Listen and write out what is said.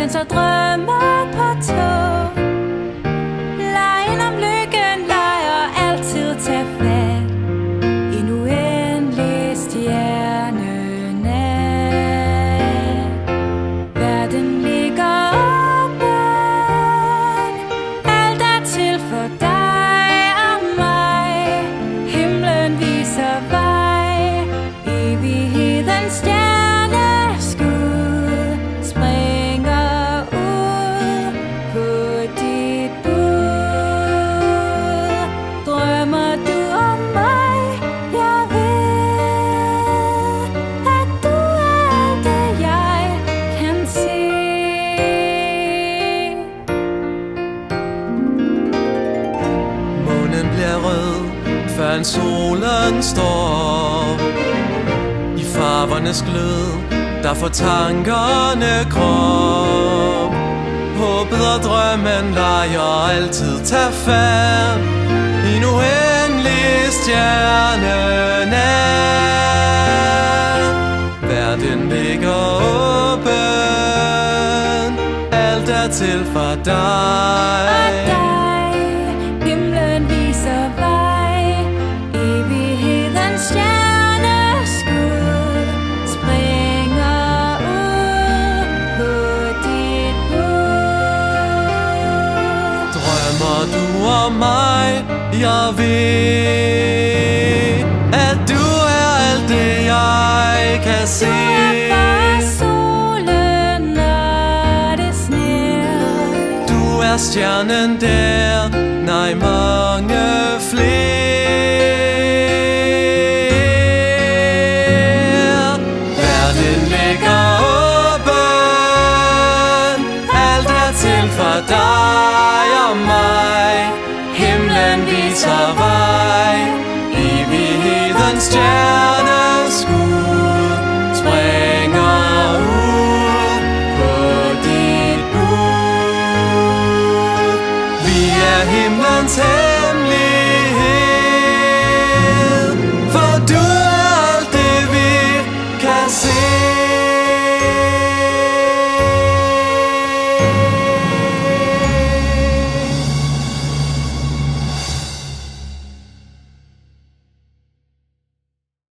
den så drømmer på tog. Lejen om lykken leger altid tage fat. En uendelig stjernenat. Verden ligger åben. Alt er til for dig og mig. Himlen viser vej. Evighedens stjerneskud springer ud på dit bud. Drømmer du om mig? Jeg ved, at du er alt det, jeg kan se. Månen bliver rød, før solen står. I farvernes glød, der får tankerne krop. Håbet og drømmen leger altid tage fat. I en uendelig stjernenat. Verden ligger åben. Alt er til for dig. Himlen viser vej. Evighedens stjerneskud springer ud på dit bud. Drømmer du om mig? Jeg ved, at du er alt det, jeg kan se. Du er for solen, når det sner. Du er stjernen der, nej mange flere.